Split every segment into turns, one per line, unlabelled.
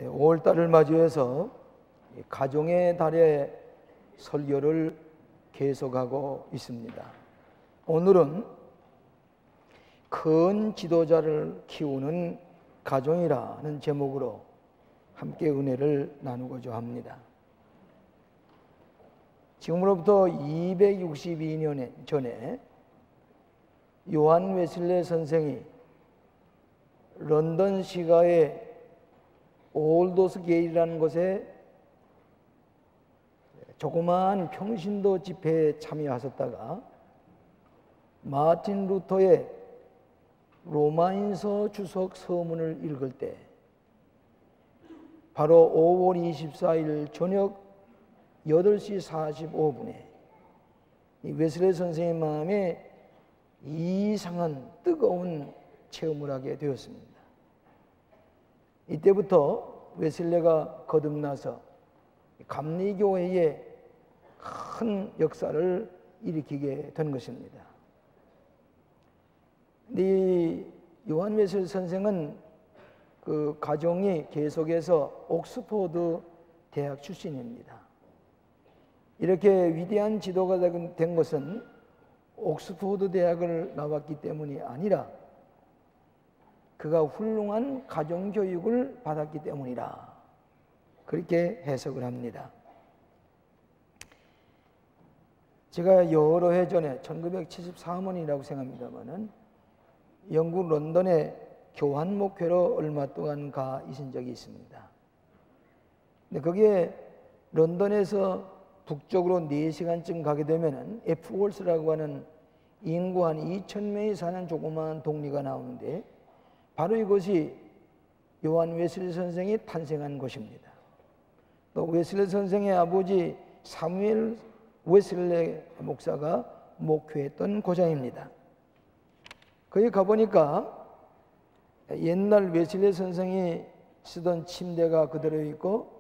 5월달을 맞이해서 가정의 달의 설교를 계속하고 있습니다. 오늘은 큰 지도자를 키우는 가정이라는 제목으로 함께 은혜를 나누고자 합니다. 지금으로부터 262년 전에 요한 웨슬레 선생이 런던 시가의 올더스게이트라는 곳에 조그마한 평신도 집회에 참여하셨다가 마틴 루터의 로마인서 주석 서문을 읽을 때 바로 5월 24일 저녁 8시 45분에 이 웨슬레 선생의 마음에 이상한 뜨거운 체험을 하게 되었습니다. 이때부터 웨슬레가 거듭나서 감리교회에 큰 역사를 일으키게 된 것입니다. 이 요한 웨슬레 선생은 그 가정이 계속해서 옥스퍼드 대학 출신입니다. 이렇게 위대한 지도가 된 것은 옥스퍼드 대학을 나왔기 때문이 아니라 그가 훌륭한 가정교육을 받았기 때문이라 그렇게 해석을 합니다. 제가 여러 해 전에 1974년이라고 생각합니다만은 영국 런던에 교환목회로 얼마 동안 가 있은 적이 있습니다. 근데 거기에 런던에서 북쪽으로 4시간쯤 가게 되면은 에프월스라고 하는 인구 한 2,000명이 사는 조그마한 동리가 나오는데 바로 이곳이 요한 웨슬레 선생이 탄생한 곳입니다. 또 웨슬레 선생의 아버지 사무엘 웨슬레 목사가 목회했던 고장입니다. 거기 가보니까 옛날 웨슬레 선생이 쓰던 침대가 그대로 있고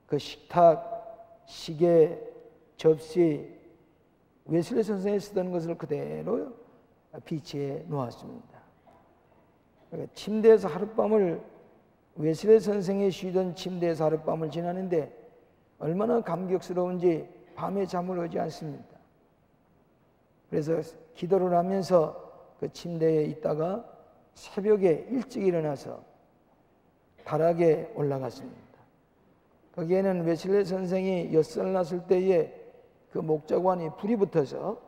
그 식탁, 시계, 접시 웨슬레 선생이 쓰던 것을 그대로 비치해 놓았습니다. 침대에서 하룻밤을 웨슬레 선생이 쉬던 침대에서 하룻밤을 지나는데 얼마나 감격스러운지 밤에 잠을 오지 않습니다. 그래서 기도를 하면서 그 침대에 있다가 새벽에 일찍 일어나서 다락에 올라갔습니다. 거기에는 웨슬레 선생이 6살 났을 때에 그 목자관이 불이 붙어서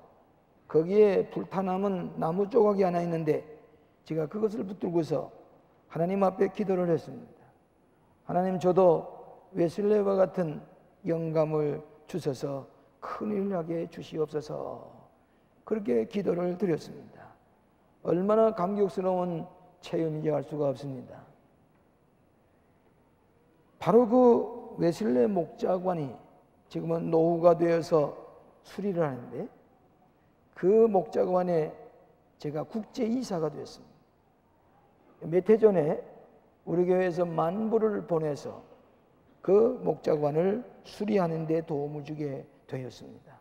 거기에 불타남은 나무 조각이 하나 있는데 제가 그것을 붙들고서 하나님 앞에 기도를 했습니다. 하나님, 저도 웨슬레와 같은 영감을 주셔서 큰일을 하게 주시옵소서. 그렇게 기도를 드렸습니다. 얼마나 감격스러운 체험인지 알 수가 없습니다. 바로 그 웨슬레 목자관이 지금은 노후가 되어서 수리를 하는데 그 목자관에 제가 국제이사가 되었습니다. 몇 해 전에 우리 교회에서 만불을 보내서 그 목자관을 수리하는 데 도움을 주게 되었습니다.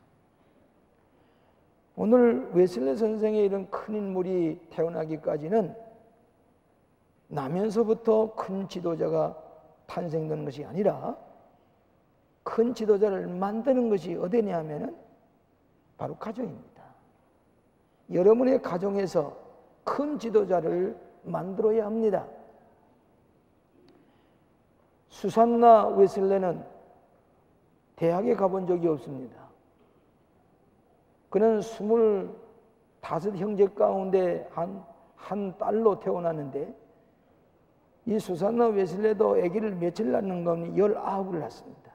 오늘 웨슬레 선생의 이런 큰 인물이 태어나기까지는 나면서부터 큰 지도자가 탄생되는 것이 아니라 큰 지도자를 만드는 것이 어디냐 하면은 바로 가정입니다. 여러분의 가정에서 큰 지도자를 만들어야 합니다. 수산나 웨슬레는 대학에 가본 적이 없습니다. 그는 25 형제 가운데 한 딸로 태어났는데 이 수산나 웨슬레도 아기를 며칠 낳는 건 19을 낳습니다.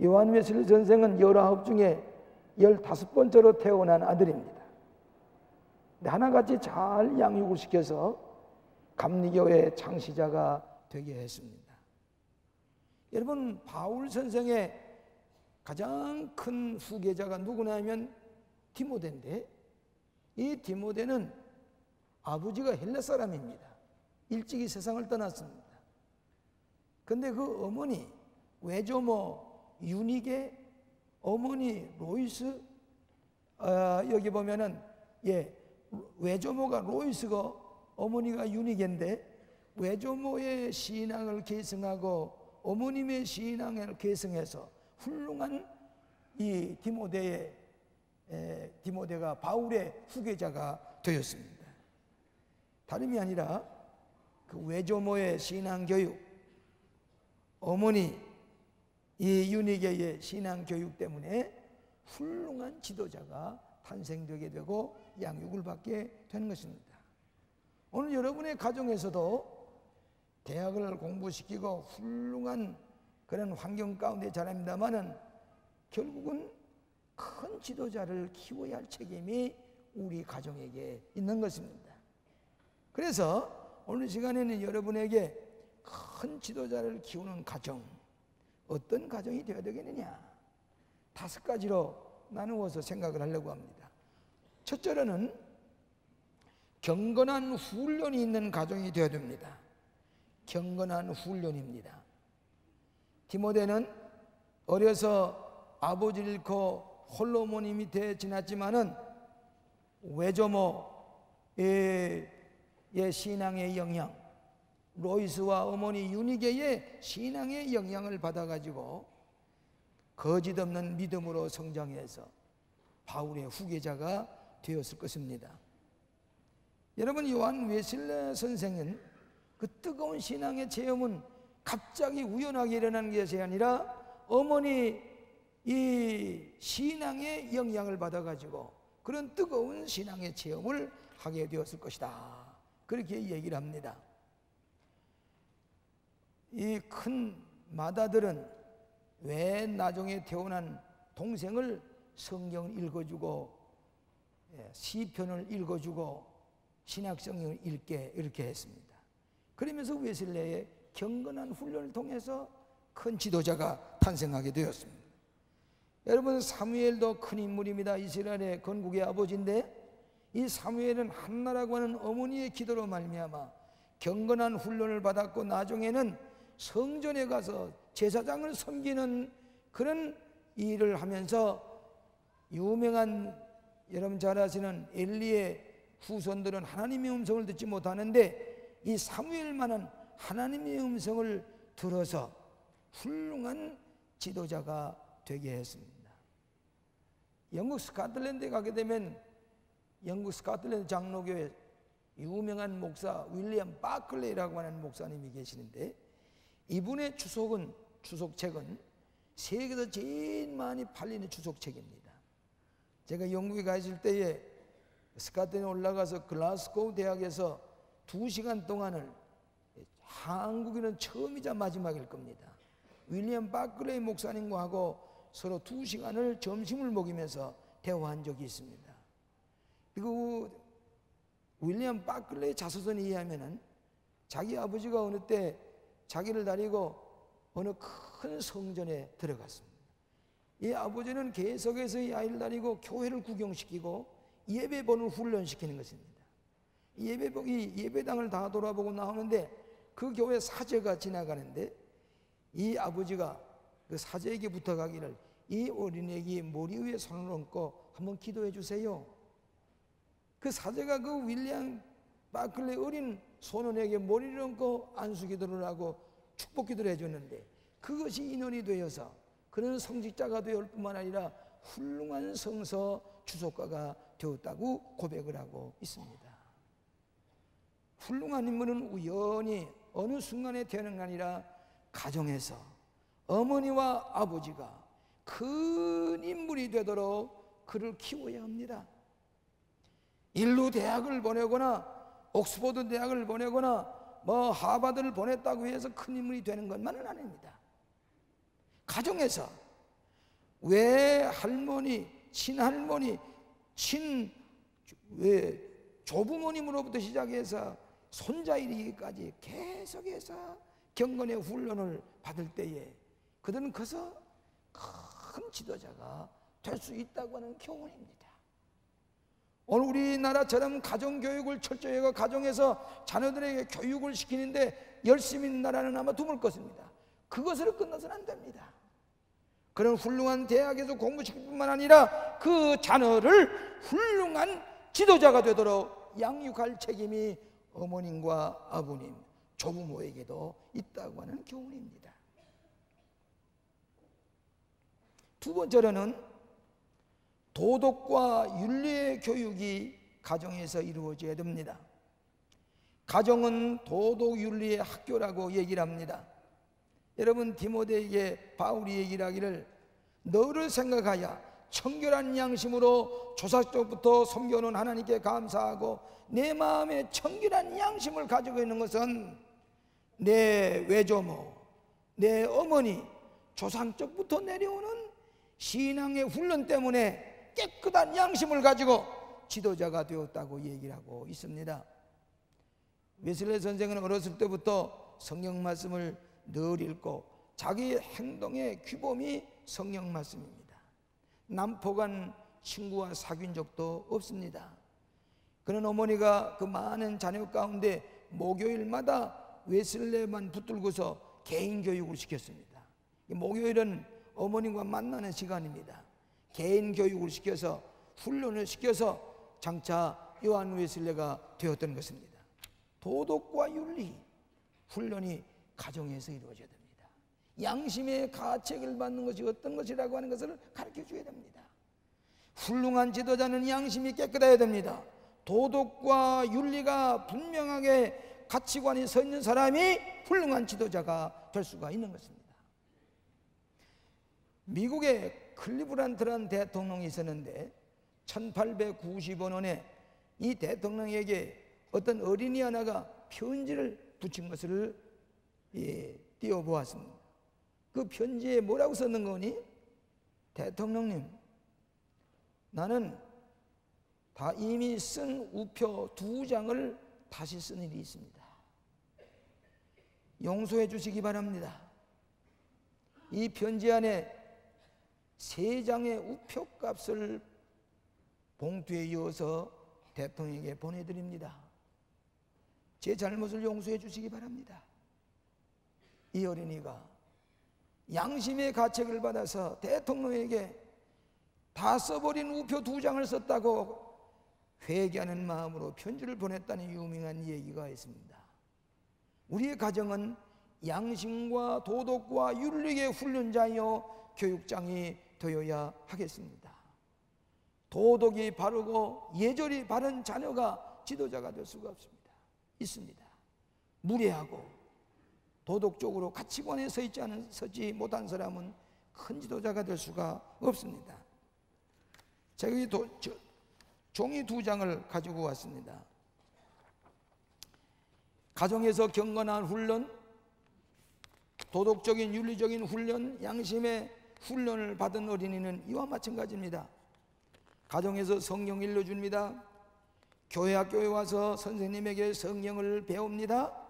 요한 웨슬레 선생은 19 중에 15번째로 태어난 아들입니다. 하나같이 잘 양육을 시켜서 감리교회 창시자가 되게 했습니다. 여러분, 바울 선생의 가장 큰 후계자가 누구냐면 디모데인데 이 디모데는 아버지가 헬라 사람입니다. 일찍이 세상을 떠났습니다. 그런데 그 어머니 외조모 유닉의 어머니 로이스, 여기 보면은 외조모가 로이스고 어머니가 유닉인데 외조모의 신앙을 계승하고 어머님의 신앙을 계승해서 훌륭한 이 디모데가 바울의 후계자가 되었습니다. 다름이 아니라 그 외조모의 신앙교육, 어머니 이 유니게의 신앙교육 때문에 훌륭한 지도자가 탄생되게 되고 양육을 받게 되는 것입니다. 오늘 여러분의 가정에서도 대학을 공부시키고 훌륭한 그런 환경 가운데 자랍니다마는 결국은 큰 지도자를 키워야 할 책임이 우리 가정에게 있는 것입니다. 그래서 오늘 시간에는 여러분에게 큰 지도자를 키우는 가정, 어떤 가정이 되어야 되겠느냐, 5가지로 나누어서 생각을 하려고 합니다. 첫째로는 경건한 훈련이 있는 가정이 되어야 됩니다. 경건한 훈련입니다. 디모데는 어려서 아버지를 잃고 홀로 어머니 밑에 지났지만은 외조모의 신앙의 영향, 로이스와 어머니 유니게의 신앙의 영향을 받아가지고 거짓없는 믿음으로 성장해서 바울의 후계자가 되었을 것입니다. 여러분, 요한 웨슬레 선생은 그 뜨거운 신앙의 체험은 갑자기 우연하게 일어나는 것이 아니라 어머니 이 신앙의 영향을 받아가지고 그런 뜨거운 신앙의 체험을 하게 되었을 것이다, 그렇게 얘기를 합니다. 이 큰 마다들은 왜 나중에 태어난 동생을 성경을 읽어주고 시편을 읽어주고 신약성경을 읽게 이렇게 했습니다. 그러면서 웨슬레의 경건한 훈련을 통해서 큰 지도자가 탄생하게 되었습니다. 여러분, 사무엘도 큰 인물입니다. 이스라엘의 건국의 아버지인데 이 사무엘은 한나라고 하는 어머니의 기도로 말미암아 경건한 훈련을 받았고 나중에는 성전에 가서 제사장을 섬기는 그런 일을 하면서 유명한, 여러분 잘 아시는 엘리의 후손들은 하나님의 음성을 듣지 못하는데 이 사무엘만은 하나님의 음성을 들어서 훌륭한 지도자가 되게 했습니다. 영국 스코틀랜드에 가게 되면 영국 스코틀랜드 장로교회 유명한 목사 윌리엄 바클레이라고 하는 목사님이 계시는데 이분의 추속책은 세계에서 제일 많이 팔리는 추속책입니다. 제가 영국에 가 있을 때에 스코틀랜드에 올라가서 글라스고우 대학에서 2시간 동안을, 한국인은 처음이자 마지막일 겁니다, 윌리엄 바클레이 목사님과 하고 서로 2시간을 점심을 먹이면서 대화한 적이 있습니다. 그리고 윌리엄 바클레이 자서전에 의하면은 자기 아버지가 어느 때 자기를 데리고 어느 큰 성전에 들어갔습니다. 이 아버지는 계속해서 이 아이를 데리고 교회를 구경시키고 예배번을 훈련시키는 것입니다. 예배당을 다 돌아보고 나오는데 그 교회 사제가 지나가는데 이 아버지가 그 사제에게 부탁하기를 이 어린애기 머리 위에 손을 얹고 한번 기도해 주세요. 그 사제가 그 윌리엄 바클레이 어린 소년에게 머리를 얹고 안수기도를 하고 축복기도를 해줬는데 그것이 인연이 되어서 그는 성직자가 되었을 뿐만 아니라 훌륭한 성서 주석가가 되었다고 고백을 하고 있습니다. 훌륭한 인물은 우연히 어느 순간에 되는 게 아니라 가정에서 어머니와 아버지가 큰 인물이 되도록 그를 키워야 합니다. 인류 대학을 보내거나 옥스퍼드 대학을 보내거나 하버드를 보냈다고 해서 큰 인물이 되는 것만은 아닙니다. 가정에서 외할머니, 친할머니, 조부모님으로부터 시작해서 손자 이르기까지 계속해서 경건의 훈련을 받을 때에 그들은 커서 큰 지도자가 될 수 있다고 하는 교훈입니다. 오늘 우리나라처럼 가정교육을 철저히 하고 가정에서 자녀들에게 교육을 시키는데 열심히 있는 나라는 아마 드물 것입니다. 그것으로 끝나서는 안 됩니다. 그런 훌륭한 대학에서 공부시킬 뿐만 아니라 그 자녀를 훌륭한 지도자가 되도록 양육할 책임이 어머님과 아버님, 조부모에게도 있다고 하는 교훈입니다. 두 번째로는 도덕과 윤리의 교육이 가정에서 이루어져야 됩니다. 가정은 도덕 윤리의 학교라고 얘기를 합니다. 여러분, 디모데에게 바울이 얘기를 하기를 너를 생각하여 청결한 양심으로 조상적부터 섬겨놓은 하나님께 감사하고 내 마음에 청결한 양심을 가지고 있는 것은 내 외조모, 내 어머니 조상적부터 내려오는 신앙의 훈련 때문에 깨끗한 양심을 가지고 지도자가 되었다고 얘기를 하고 있습니다. 웨슬레 선생은 어렸을 때부터 성경 말씀을 늘 읽고 자기 행동의 규범이 성경 말씀입니다. 남포간 친구와 사귄 적도 없습니다. 그는 어머니가 그 많은 자녀 가운데 목요일마다 웨슬레만 붙들고서 개인 교육을 시켰습니다. 목요일은 어머님과 만나는 시간입니다. 개인 교육을 시켜서 훈련을 시켜서 장차 요한 웨슬레가 되었던 것입니다. 도덕과 윤리 훈련이 가정에서 이루어져야 됩니다. 양심의 가책을 받는 것이 어떤 것이라고 하는 것을 가르쳐 줘야 됩니다. 훌륭한 지도자는 양심이 깨끗해야 됩니다. 도덕과 윤리가 분명하게 가치관이 서 있는 사람이 훌륭한 지도자가 될 수가 있는 것입니다. 미국의 클리브란드라는 대통령이 있었는데 1895년에 이 대통령에게 어떤 어린이 하나가 편지를 붙인 것을 띄워보았습니다. 그 편지에 뭐라고 썼는 거니? 대통령님, 나는 다 이미 쓴 우표 2장을 다시 쓴 일이 있습니다. 용서해 주시기 바랍니다. 이 편지 안에 3장의 우표 값을 봉투에 이어서 대통령에게 보내드립니다. 제 잘못을 용서해 주시기 바랍니다. 이 어린이가 양심의 가책을 받아서 대통령에게 다 써버린 우표 2장을 썼다고 회개하는 마음으로 편지를 보냈다는 유명한 얘기가 있습니다. 우리의 가정은 양심과 도덕과 윤리의 훈련자이요 교육장이 되어야 하겠습니다. 도덕이 바르고 예절이 바른 자녀가 지도자가 될 수가 있습니다. 무례하고 도덕적으로 가치관에 서지 못한 사람은 큰 지도자가 될 수가 없습니다. 제가 이 종이 2장을 가지고 왔습니다. 가정에서 경건한 훈련, 도덕적인 윤리적인 훈련, 양심의 훈련을 받은 어린이는 이와 마찬가지입니다. 가정에서 성경 읽어줍니다. 교회 학교에 와서 선생님에게 성경을 배웁니다.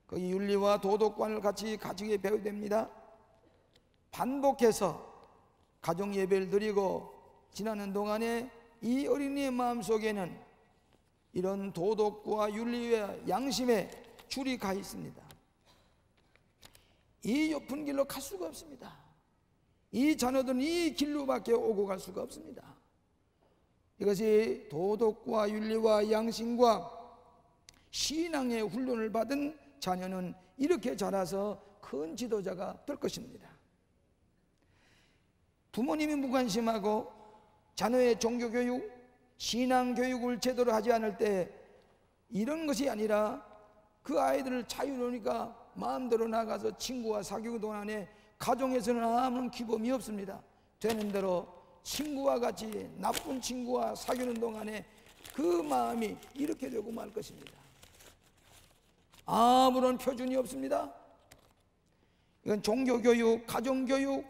거기 윤리와 도덕관을 같이 가지게 배워야 됩니다. 반복해서 가정 예배를 드리고 지나는 동안에 이 어린이의 마음속에는 이런 도덕과 윤리와 양심의 줄이 가 있습니다. 이 높은 길로 갈 수가 없습니다. 이 자녀들은 이 길로밖에 오고 갈 수가 없습니다. 이것이 도덕과 윤리와 양심과 신앙의 훈련을 받은 자녀는 이렇게 자라서 큰 지도자가 될 것입니다. 부모님이 무관심하고 자녀의 종교교육, 신앙교육을 제대로 하지 않을 때 이런 것이 아니라 그 아이들을 자유로우니까 마음대로 나가서 친구와 사귀고 동안에 가정에서는 아무런 규범이 없습니다. 되는 대로 친구와 같이 나쁜 친구와 사귀는 동안에 그 마음이 이렇게 되고 말 것입니다. 아무런 표준이 없습니다. 이건 종교교육, 가정교육,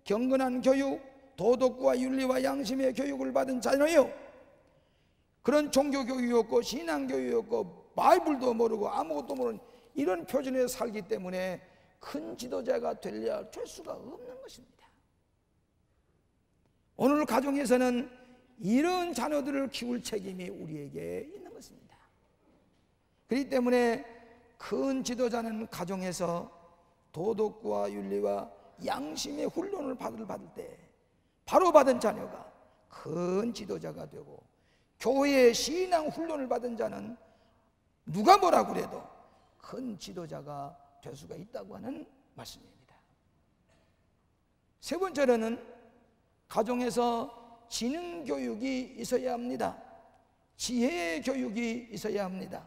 경건한 교육, 도덕과 윤리와 양심의 교육을 받은 자녀요. 그런 종교교육이 없고 신앙교육이 없고 바이블도 모르고 아무것도 모르는 이런 표준에 살기 때문에 큰 지도자가 될 수가 없는 것입니다. 오늘 가정에서는 이런 자녀들을 키울 책임이 우리에게 있는 것입니다. 그렇기 때문에 큰 지도자는 가정에서 도덕과 윤리와 양심의 훈련을 받을 때 바로 받은 자녀가 큰 지도자가 되고, 교회의 신앙 훈련을 받은 자는 누가 뭐라고 그래도 큰 지도자가 될 수가 있다고 하는 말씀입니다. 세 번째로는 가정에서 지능 교육이 있어야 합니다. 지혜의 교육이 있어야 합니다.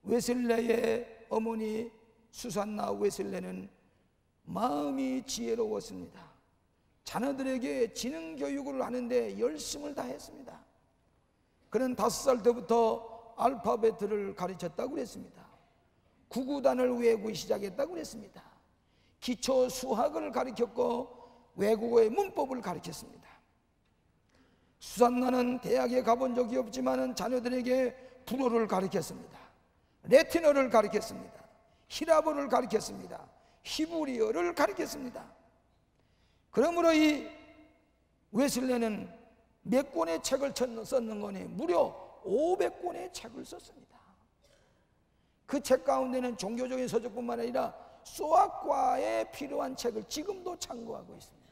웨슬레의 어머니 수산나 웨슬레는 마음이 지혜로웠습니다. 자녀들에게 지능 교육을 하는데 열심을 다했습니다. 그는 5살 때부터 알파벳을 가르쳤다고 그랬습니다. 구구단을 외우기 시작했다고 그랬습니다. 기초 수학을 가르쳤고 외국어의 문법을 가르쳤습니다. 수산나는 대학에 가본 적이 없지만 자녀들에게 불어를 가르쳤습니다. 라틴어를 가르쳤습니다. 히라보를 가르쳤습니다. 히브리어를 가르쳤습니다. 그러므로 이 웨슬레는 몇 권의 책을 썼는 거니 무려 500권의 책을 썼습니다. 그 책 가운데는 종교적인 서적뿐만 아니라 수학과에 필요한 책을 지금도 참고하고 있습니다.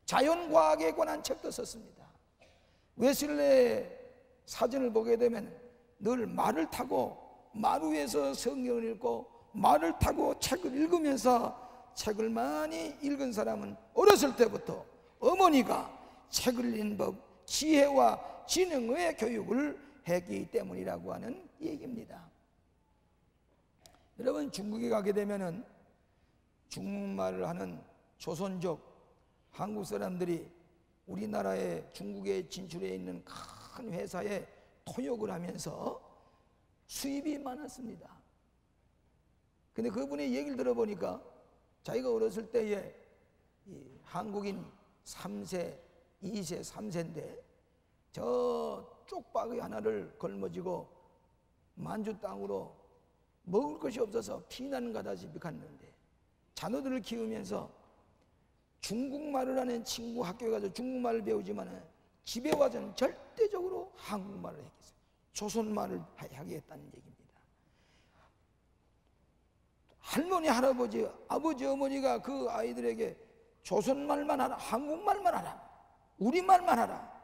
자연과학에 관한 책도 썼습니다. 웨슬레의 사진을 보게 되면 늘 말을 타고 말 위에서 성경을 읽고 말을 타고 책을 읽으면서 책을 많이 읽은 사람은 어렸을 때부터 어머니가 책을 읽는 법, 지혜와 지능의 교육을 했기 때문이라고 하는 얘기입니다. 여러분, 중국에 가게 되면은 중국말을 하는 조선족 한국 사람들이 우리나라의 중국에 진출해 있는 큰 회사에 통역을 하면서 수입이 많았습니다. 근데 그분의 얘기를 들어보니까 자기가 어렸을 때에 한국인 3세, 2세, 3세인데 저 쪽박이 하나를 걸머지고 만주 땅으로 먹을 것이 없어서 피난 가다시피 갔는데 자녀들을 키우면서 중국말을 하는 친구 학교에 가서 중국말을 배우지만 집에 와서는 절대적으로 한국말을 했겠어요. 조선말을 하겠다는 얘기입니다. 할머니, 할아버지, 아버지, 어머니가 그 아이들에게 조선말만 하라, 한국말만 하라, 우리말만 하라,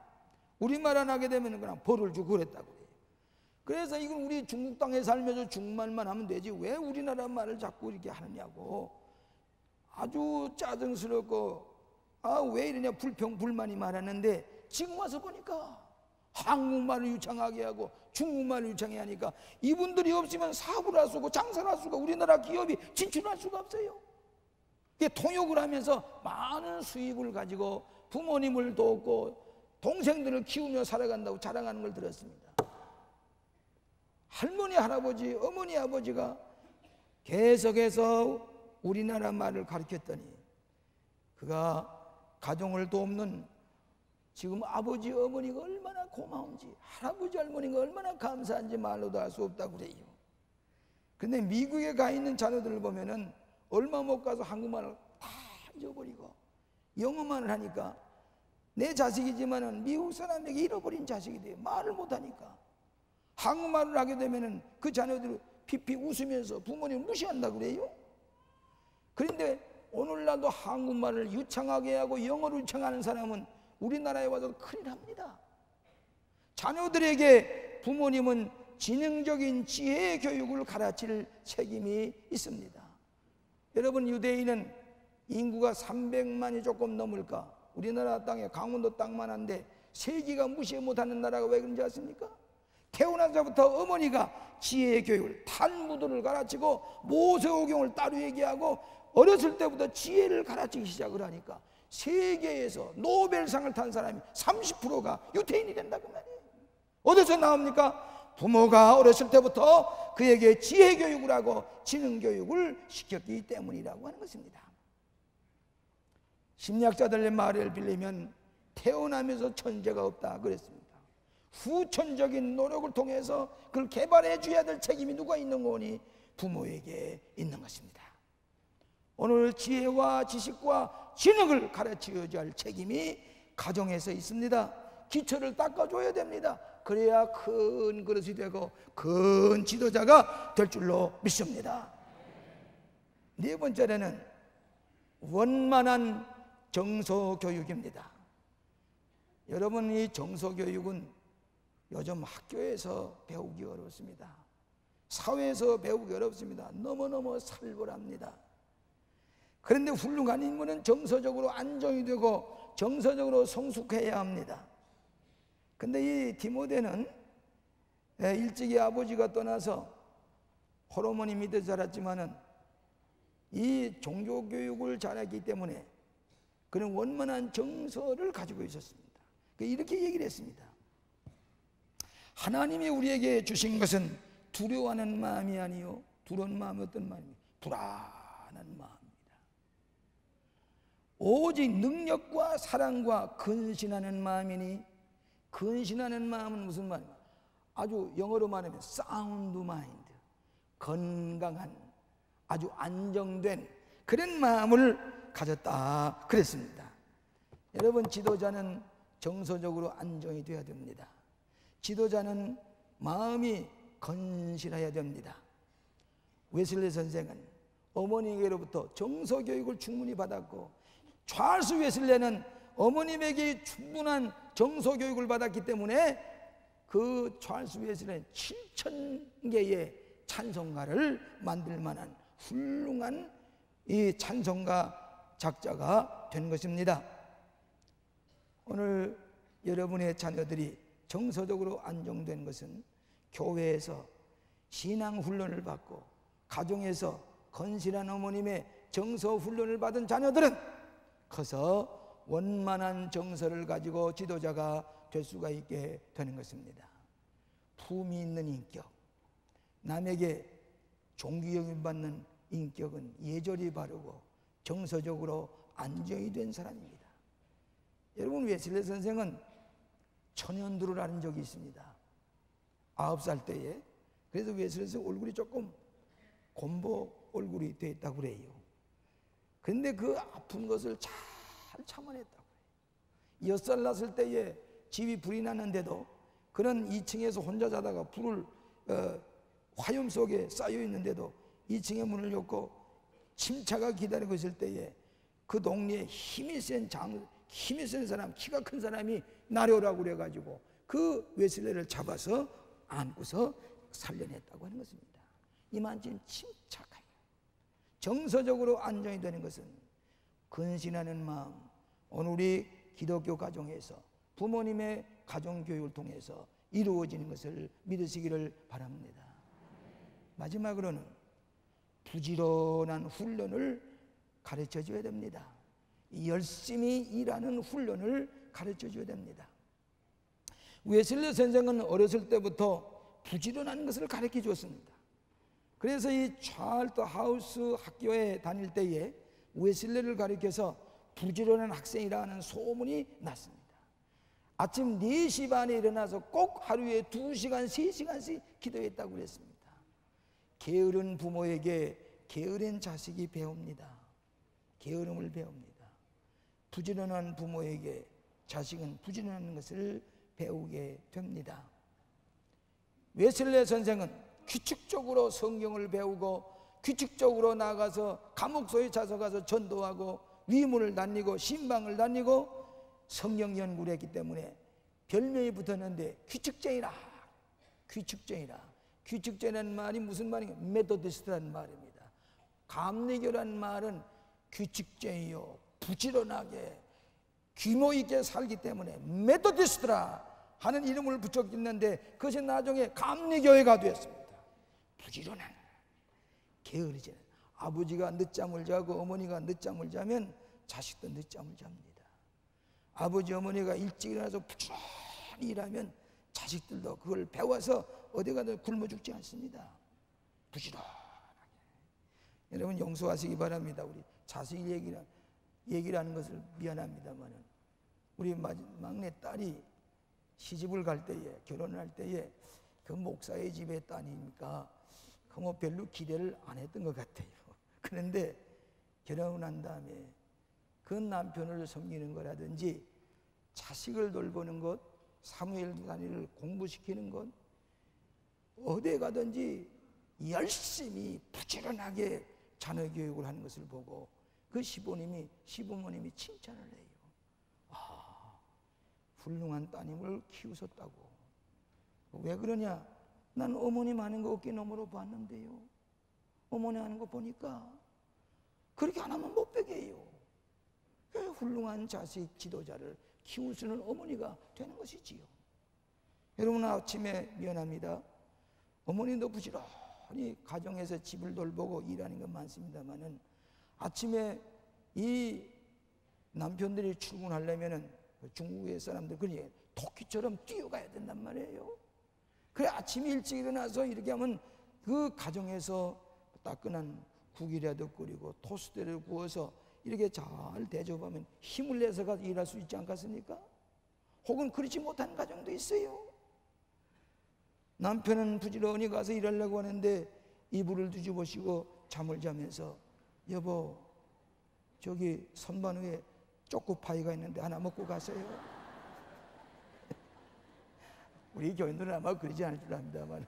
우리말 안 하게 되면 그냥 벌을 주고 그랬다고 해요. 그래서 이건 우리 중국 땅에 살면서 중국말만 하면 되지 왜 우리나라 말을 자꾸 이렇게 하느냐고 아주 짜증스럽고 왜 이러냐 불평불만이 많았는데 지금 와서 보니까 한국말을 유창하게 하고 중국말을 유창하게 하니까 이분들이 없으면 사업을 할 수고 장사를 할 수가 우리나라 기업이 진출할 수가 없어요. 통역을 하면서 많은 수입을 가지고 부모님을 돕고 동생들을 키우며 살아간다고 자랑하는 걸 들었습니다. 할머니, 할아버지, 어머니, 아버지가 계속해서 우리나라 말을 가르쳤더니 그가 가정을 돕는 지금 아버지, 어머니가 얼마나 고마운지 할아버지, 할머니가 얼마나 감사한지 말로도 할 수 없다고 그래요. 근데 미국에 가 있는 자녀들을 보면은 얼마 못 가서 한국말을 다 잊어버리고 영어만을 하니까 내 자식이지만은 미국 사람에게 잃어버린 자식이 돼요. 말을 못하니까 한국말을 하게 되면은 그 자녀들이 피피 웃으면서 부모님을 무시한다고 그래요. 그런데 오늘날도 한국말을 유창하게 하고 영어를 유창하는 사람은 우리나라에 와서 큰일 합니다. 자녀들에게 부모님은 지능적인 지혜의 교육을 가르칠 책임이 있습니다. 여러분, 유대인은 인구가 300만이 조금 넘을까? 우리나라 땅에 강원도 땅만 한데 세계가 무시 못하는 나라가 왜 그런지 아십니까? 태어나서부터 어머니가 지혜의 교육을 탈무드를 가르치고 모세오경을 따로 얘기하고 어렸을 때부터 지혜를 가르치기 시작을 하니까 세계에서 노벨상을 탄 사람이 30%가 유태인이 된다고 말이에요. 어디서 나옵니까? 부모가 어렸을 때부터 그에게 지혜 교육을 하고 지능 교육을 시켰기 때문이라고 하는 것입니다. 심리학자들의 말을 빌리면 태어나면서 천재가 없다 그랬습니다. 후천적인 노력을 통해서 그걸 개발해 줘야 될 책임이 누가 있는 거니? 부모에게 있는 것입니다. 오늘 지혜와 지식과 지능을 가르쳐줘야 할 책임이 가정에서 있습니다. 기초를 닦아줘야 됩니다. 그래야 큰 그릇이 되고 큰 지도자가 될 줄로 믿습니다. 네 번째는 원만한 정서교육입니다. 여러분, 이 정서교육은 요즘 학교에서 배우기 어렵습니다. 사회에서 배우기 어렵습니다. 너무너무 살벌합니다. 그런데 훌륭한 인물은 정서적으로 안정이 되고 정서적으로 성숙해야 합니다. 근데 이 디모데는 일찍이 아버지가 떠나서 호르몬이 밑에 자랐지만은 이 종교교육을 잘했기 때문에 그는 원만한 정서를 가지고 있었습니다. 이렇게 얘기를 했습니다. 하나님이 우리에게 주신 것은 두려워하는 마음이 아니요, 두려운 마음이 어떤 마음이에요? 불안한 마음입니다. 오직 능력과 사랑과 근신하는 마음이니, 근신하는 마음은 무슨 말이에요? 아주 영어로 말하면 사운드 마인드, 건강한, 아주 안정된 그런 마음을 가졌다 그랬습니다. 여러분, 지도자는 정서적으로 안정이 되어야 됩니다. 지도자는 마음이 건실해야 됩니다. 웨슬리 선생은 어머니에게로부터 정서교육을 충분히 받았고, 찰스 웨슬리는 어머님에게 충분한 정서교육을 받았기 때문에 그 찰스 웨슬리는 7,000개의 찬송가를 만들 만한 훌륭한 이 찬송가 작자가 된 것입니다. 오늘 여러분의 자녀들이 정서적으로 안정된 것은 교회에서 신앙 훈련을 받고 가정에서 건실한 어머님의 정서 훈련을 받은 자녀들은 커서 원만한 정서를 가지고 지도자가 될 수가 있게 되는 것입니다. 품이 있는 인격, 남에게 존귀여김 받는 인격은 예절이 바르고 정서적으로 안정이 된 사람입니다. 여러분, 웨슬리 선생은 천연두를 앓은 적이 있습니다. 9살 때에. 그래서 웨슬리 선생 얼굴이 조금 곰보 얼굴이 되어 있다고 그래요. 그런데 그 아픈 것을 잘 참아냈다고 해요. 6살 났을 때에 집이 불이 났는데도 그는 2층에서 혼자 자다가 불을 화염 속에 쌓여 있는데도 2층에 문을 열고 침차가 기다리고 있을 때에 그 동네에 힘이 센 사람, 키가 큰 사람이 나려오라고 그래가지고 그 웨슬리를 잡아서 안고서 살려냈다고 하는 것입니다. 이만큼 침착하게 정서적으로 안정이 되는 것은 근신하는 마음, 오늘 우리 기독교 가정에서 부모님의 가정교육을 통해서 이루어지는 것을 믿으시기를 바랍니다. 마지막으로는 부지런한 훈련을 가르쳐 줘야 됩니다. 열심히 일하는 훈련을 가르쳐 줘야 됩니다. 웨슬리 선생은 어렸을 때부터 부지런한 것을 가르쳐 줬습니다. 그래서 이 찰스 하우스 학교에 다닐 때에 웨슬리를 가르쳐서 부지런한 학생이라는 소문이 났습니다. 아침 4시 반에 일어나서 꼭 하루에 2시간, 3시간씩 기도했다고 그랬습니다. 게으른 부모에게 게으른 자식이 배웁니다. 게으름을 배웁니다. 부지런한 부모에게 자식은 부지런한 것을 배우게 됩니다. 웨슬리 선생은 규칙적으로 성경을 배우고 규칙적으로 나가서 감옥소에 찾아가서 전도하고 위문을 날리고 신방을 날리고 성경 연구를 했기 때문에 별명이 붙었는데 규칙쟁이라. 규칙쟁이라는 말이 무슨 말인가? 메토디스트라는 말입니다. 감리교라는 말은 규칙쟁이요, 부지런하게 규모 있게 살기 때문에 메토디스트라 하는 이름을 붙였는데 그것이 나중에 감리교회가 되었습니다. 부지런한, 게으르지 않은. 아버지가 늦잠을 자고 어머니가 늦잠을 자면 자식도 늦잠을 잡니다. 아버지 어머니가 일찍 일어나서 부지런히 일하면 자식들도 그걸 배워서 어디 가도 굶어 죽지 않습니다. 부지런하게. 여러분 용서하시기 바랍니다. 우리 자식 얘기를 하는 것을 미안합니다만은 우리 막내 딸이 시집을 갈 때에, 결혼을 할 때에 그 목사의 집에 따니까 그 뭐 별로 기대를 안 했던 것 같아요. 그런데 결혼한 다음에 그 남편을 섬기는 거라든지 자식을 돌보는 것, 사무엘 단위를 공부시키는 것, 어디에 가든지 열심히 부지런하게 자녀 교육을 하는 것을 보고 그 시부모님이 칭찬을 해요. 훌륭한 따님을 키우셨다고. 왜 그러냐? 난 어머님 하는 거 어깨 너머로 봤는데요, 어머니 하는 거 보니까 그렇게 안 하면 못 베게요. 훌륭한 자식 지도자를 키울 수 있는 어머니가 되는 것이지요. 여러분, 아침에 미안합니다, 어머님도 부지런히 가정에서 집을 돌보고 일하는 건 많습니다만은 아침에 이 남편들이 출근하려면은 중국의 사람들 그냥 토끼처럼 뛰어가야 된단 말이에요. 그래 아침 일찍 일어나서 이렇게 하면 그 가정에서 따끈한 국이라도 끓이고 토스트를 구워서 이렇게 잘 대접하면 힘을 내서 가서 일할 수 있지 않겠습니까? 혹은 그렇지 못한 가정도 있어요. 남편은 부지런히 가서 일하려고 하는데 이불을 뒤집으시고 잠을 자면서 여보, 저기 선반 위에 초코파이가 있는데 하나 먹고 가세요. 우리 교인들은 아마 그러지 않을 줄 압니다만,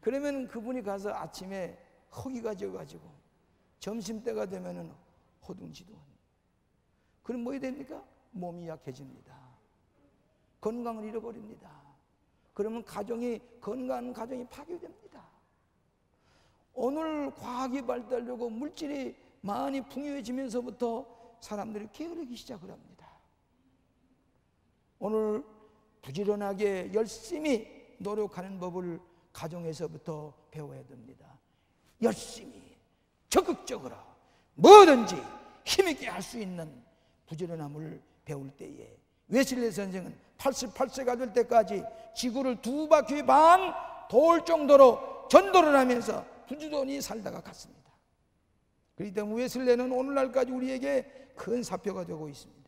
그러면 그분이 가서 아침에 허기가 져가지고 점심때가 되면은 허둥지둥. 그럼 뭐 해야 됩니까? 몸이 약해집니다. 건강을 잃어버립니다. 그러면 건강한 가정이 파괴됩니다. 오늘 과학이 발달되고 물질이 많이 풍요해지면서부터 사람들이 게으르기 시작을 합니다. 오늘 부지런하게 열심히 노력하는 법을 가정에서부터 배워야 됩니다. 열심히 적극적으로 뭐든지 힘있게 할 수 있는 부지런함을 배울 때에 웨슬리 선생은 88세가 될 때까지 지구를 2바퀴 반 돌 정도로 전도를 하면서 부지런히 살다가 갔습니다. 그렇기 때문에 웨슬리는 오늘날까지 우리에게 큰 사표가 되고 있습니다.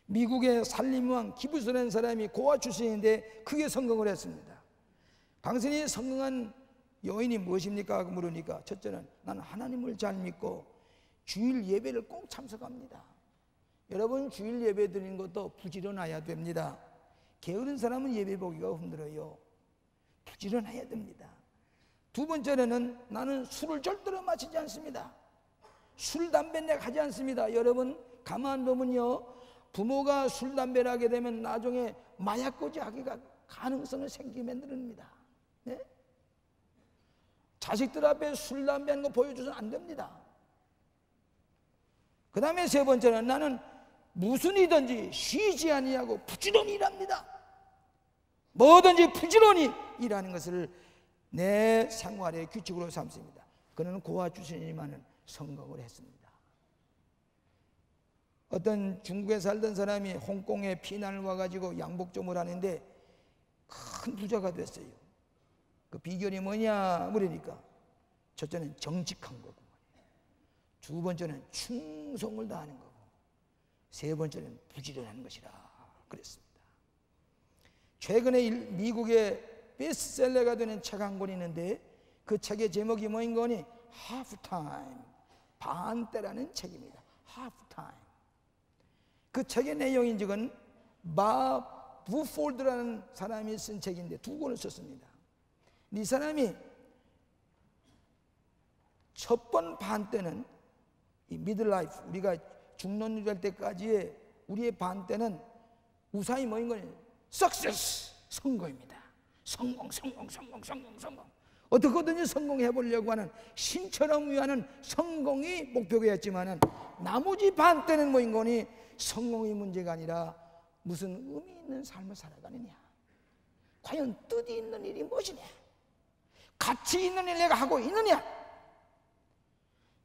미국의 살림왕 기브스라는 사람이 고아 출신인데 크게 성공을 했습니다. 당신이 성공한 요인이 무엇입니까? 하고 물으니까 첫째는 나는 하나님을 잘 믿고 주일 예배를 꼭 참석합니다. 여러분, 주일 예배 드리는 것도 부지런해야 됩니다. 게으른 사람은 예배 보기가 힘들어요. 부지런해야 됩니다. 두 번째는 나는 술을 절대로 마시지 않습니다. 술, 담배 내가 하지 않습니다. 여러분, 가만 보면요, 부모가 술, 담배를 하게 되면 나중에 마약고지 하기가 가능성을 생기게 만듭니다. 네? 자식들 앞에 술, 담배 하는 거 보여줘서는 안 됩니다. 그 다음에 세 번째는 나는 무슨 일이든지 쉬지 아니하고 부지런히 일합니다. 뭐든지 부지런히 일하는 것을 내 생활의 규칙으로 삼습니다. 그는 고아 출신이지만 성공을 했습니다. 어떤 중국에 살던 사람이 홍콩에 피난을 와가지고 양복점을 하는데 큰 부자가 됐어요. 그 비결이 뭐냐 물으니까 첫째는 정직한 거고, 두 번째는 충성을 다하는 거고, 세 번째는 부지런한 것이라 그랬습니다. 최근에 미국의 베스트셀러가 되는 책 한 권이 있는데 그 책의 제목이 뭐인 거니? 하프타임, 반때라는 책입니다. 하프타임. 그 책의 내용인즉은 바 부폴드라는 사람이 쓴 책인데 두 권을 썼습니다. 이 사람이 첫 번 반 때는 이 미들라이프, 우리가 중년이 될 때까지의 우리의 반 때는 우상이 뭐인 거니? 석세스, 성공입니다. 성공. 어떻게든지 성공해 보려고 하는 신처럼 위하는 성공이 목표였지만은 나머지 반 때는 뭐인 거니? 성공이 문제가 아니라 무슨 의미 있는 삶을 살아가느냐, 과연 뜻이 있는 일이 무엇이냐, 가치 있는 일을 내가 하고 있느냐.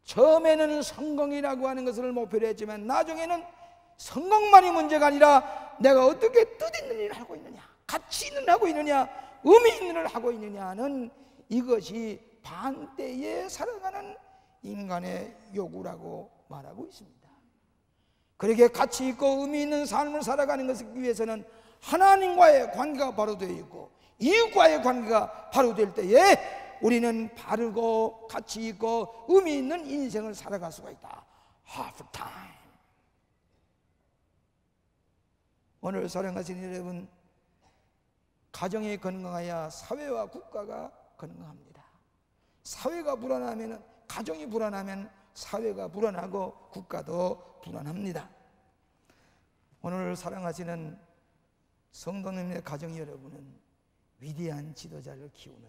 처음에는 성공이라고 하는 것을 목표로 했지만 나중에는 성공만이 문제가 아니라 내가 어떻게 뜻 있는 일을 하고 있느냐, 가치 있는 일을 하고 있느냐, 의미 있는 일을 하고 있느냐는 이것이 반때에 살아가는 인간의 요구라고 말하고 있습니다. 그렇게 가치 있고 의미 있는 삶을 살아가는 것을 위해서는 하나님과의 관계가 바로 되어 있고 이웃과의 관계가 바로 될 때에 우리는 바르고 가치 있고 의미 있는 인생을 살아갈 수가 있다. 하프타임. 오늘 사랑하시는 여러분, 가정이 건강해야 사회와 국가가 건강합니다. 사회가 불안하면, 가정이 불안하면 사회가 불안하고 국가도 불안합니다. 오늘 사랑하시는 성도님의 가정 여러분은 위대한 지도자를 키우는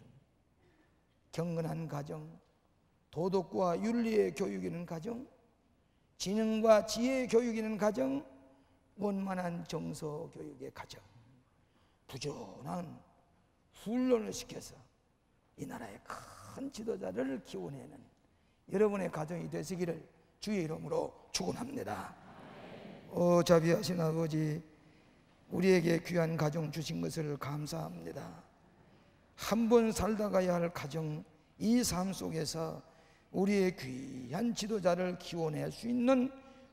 경건한 가정, 도덕과 윤리의 교육이는 가정, 지능과 지혜의 교육이는 가정, 원만한 정서 교육의 가정, 부지런한 훈련을 시켜서 이 나라의 큰 지도자를 키워내는 여러분의 가정이 되시기를 주의 이름으로 축원합니다. 자비하신 아버지, 우리에게 귀한 가정 주신 것을 감사합니다. 한 번 살다 가야 할 가정, 이 삶 속에서 우리의 귀한 지도자를 키워낼 수 있는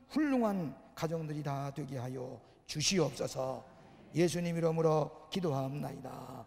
훌륭한 가정들이 다 되게 하여 주시옵소서. 예수님 이름으로 기도하옵나이다.